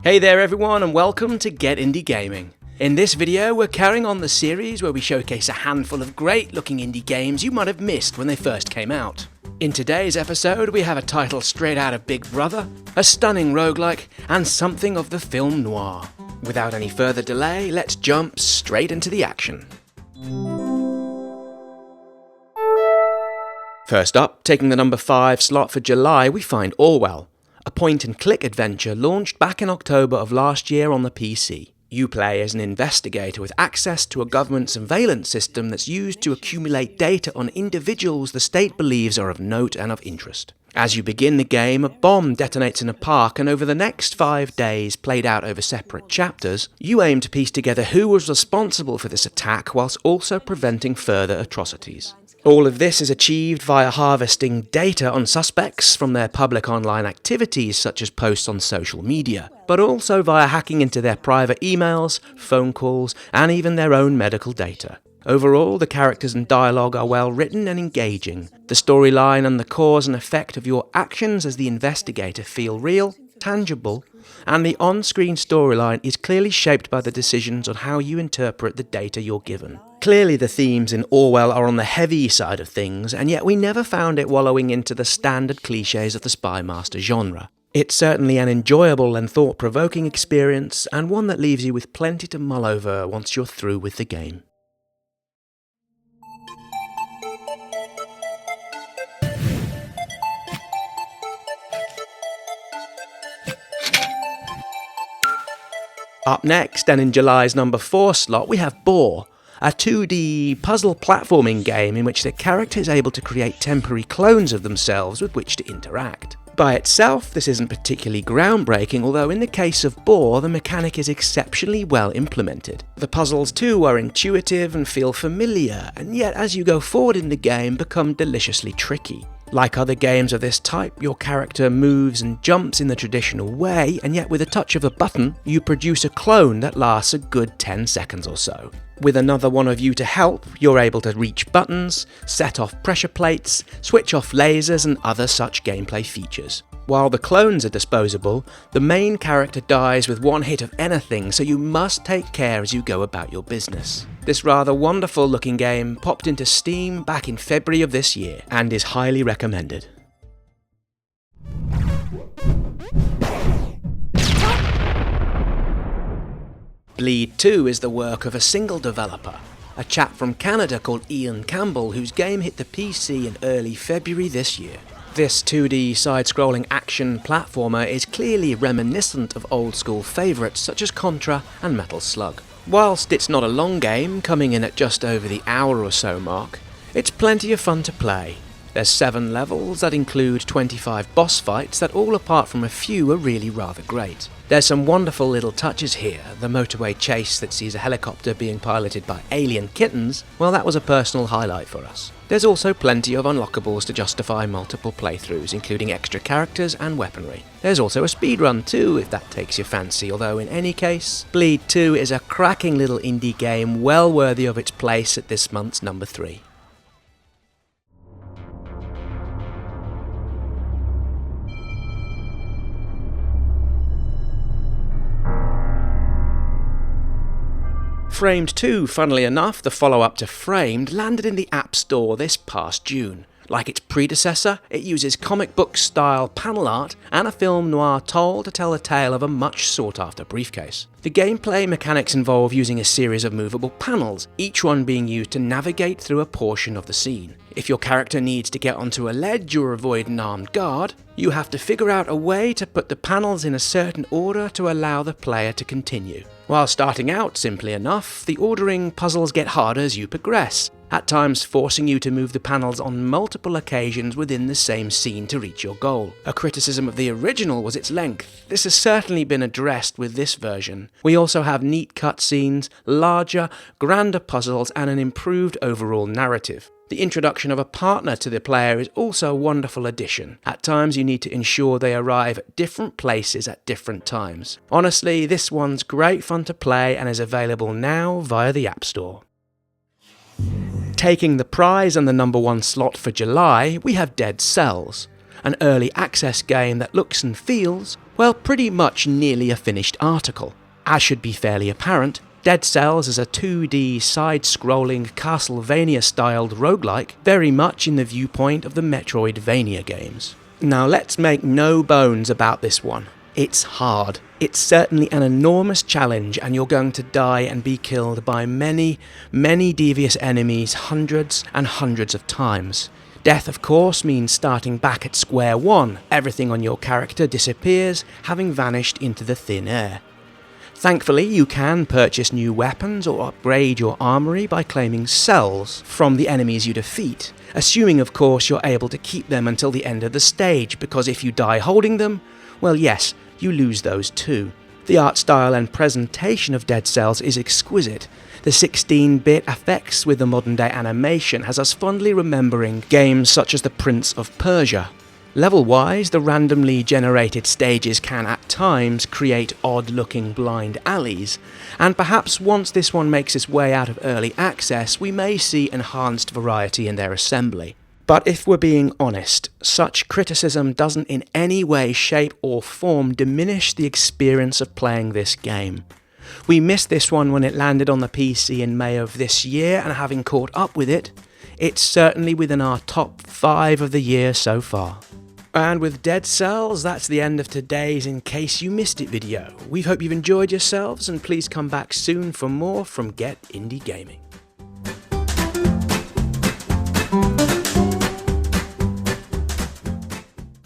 Hey there everyone and welcome to Get Indie Gaming. In this video we're carrying on the series where we showcase a handful of great looking indie games you might have missed when they first came out. In today's episode we have a title straight out of Big Brother, a stunning roguelike, and something of the film noir. Without any further delay, let's jump straight into the action. First up, taking the number 5 slot for July, we find Orwell, a point-and-click adventure launched back in October of last year on the PC. You play as an investigator with access to a government surveillance system that's used to accumulate data on individuals the state believes are of note and of interest. As you begin the game, a bomb detonates in a park, and over the next 5 days, played out over separate chapters, you aim to piece together who was responsible for this attack whilst also preventing further atrocities. All of this is achieved via harvesting data on suspects from their public online activities such as posts on social media, but also via hacking into their private emails, phone calls, and even their own medical data. Overall, the characters and dialogue are well written and engaging. The storyline and the cause and effect of your actions as the investigator feel real, tangible, and the on-screen storyline is clearly shaped by the decisions on how you interpret the data you're given. Clearly the themes in Orwell are on the heavy side of things, and yet we never found it wallowing into the standard cliches of the spy master genre. It's certainly an enjoyable and thought-provoking experience, and one that leaves you with plenty to mull over once you're through with the game. Up next, and in July's number 4 slot, we have Boar, a 2D puzzle platforming game in which the character is able to create temporary clones of themselves with which to interact. By itself, this isn't particularly groundbreaking, although in the case of Boar, the mechanic is exceptionally well implemented. The puzzles too are intuitive and feel familiar, and yet as you go forward in the game, become deliciously tricky. Like other games of this type, your character moves and jumps in the traditional way, and yet with a touch of a button, you produce a clone that lasts a good 10 seconds or so. With another one of you to help, you're able to reach buttons, set off pressure plates, switch off lasers and other such gameplay features. While the clones are disposable, the main character dies with one hit of anything, so you must take care as you go about your business. This rather wonderful looking game popped into Steam back in February of this year and is highly recommended. Bleed 2 is the work of a single developer, a chap from Canada called Ian Campbell, whose game hit the PC in early February this year. This 2D side-scrolling action platformer is clearly reminiscent of old-school favourites such as Contra and Metal Slug. Whilst it's not a long game, coming in at just over the hour or so mark, it's plenty of fun to play. There's 7 levels that include 25 boss fights that all apart from a few are really rather great. There's some wonderful little touches here, the motorway chase that sees a helicopter being piloted by alien kittens, well that was a personal highlight for us. There's also plenty of unlockables to justify multiple playthroughs, including extra characters and weaponry. There's also a speedrun too, if that takes your fancy, although in any case, Bleed 2 is a cracking little indie game well worthy of its place at this month's number 3. Framed 2, funnily enough, the follow-up to Framed, landed in the App Store this past June. Like its predecessor, it uses comic book style panel art and a film noir told to tell the tale of a much sought after briefcase. The gameplay mechanics involve using a series of movable panels, each one being used to navigate through a portion of the scene. If your character needs to get onto a ledge or avoid an armed guard, you have to figure out a way to put the panels in a certain order to allow the player to continue. While starting out simply enough, the ordering puzzles get harder as you progress, at times forcing you to move the panels on multiple occasions within the same scene to reach your goal. A criticism of the original was its length. This has certainly been addressed with this version. We also have neat cutscenes, larger, grander puzzles, and an improved overall narrative. The introduction of a partner to the player is also a wonderful addition. At times you need to ensure they arrive at different places at different times. Honestly, this one's great fun to play and is available now via the App Store. Taking the prize and the number 1 slot for July, we have Dead Cells, an early access game that looks and feels Well, pretty much nearly a finished article. As should be fairly apparent, Dead Cells is a 2D side-scrolling Castlevania-styled roguelike, very much in the viewpoint of the Metroidvania games. Now let's make no bones about this one. It's hard. It's certainly an enormous challenge, and you're going to die and be killed by many, many devious enemies hundreds and hundreds of times. Death, of course, means starting back at square one. Everything on your character disappears, having vanished into the thin air. Thankfully, you can purchase new weapons or upgrade your armory by claiming cells from the enemies you defeat, assuming, of course, you're able to keep them until the end of the stage, because if you die holding them, well, yes, you lose those too. The art style and presentation of Dead Cells is exquisite. The 16-bit effects with the modern-day animation has us fondly remembering games such as The Prince of Persia. Level-wise, the randomly generated stages can at times create odd-looking blind alleys, and perhaps once this one makes its way out of early access, we may see enhanced variety in their assembly. But if we're being honest, such criticism doesn't in any way, shape or form diminish the experience of playing this game. We missed this one when it landed on the PC in May of this year, and having caught up with it, it's certainly within our top 5 of the year so far. And with Dead Cells, that's the end of today's In Case You Missed It video. We hope you've enjoyed yourselves, and please come back soon for more from Get Indie Gaming.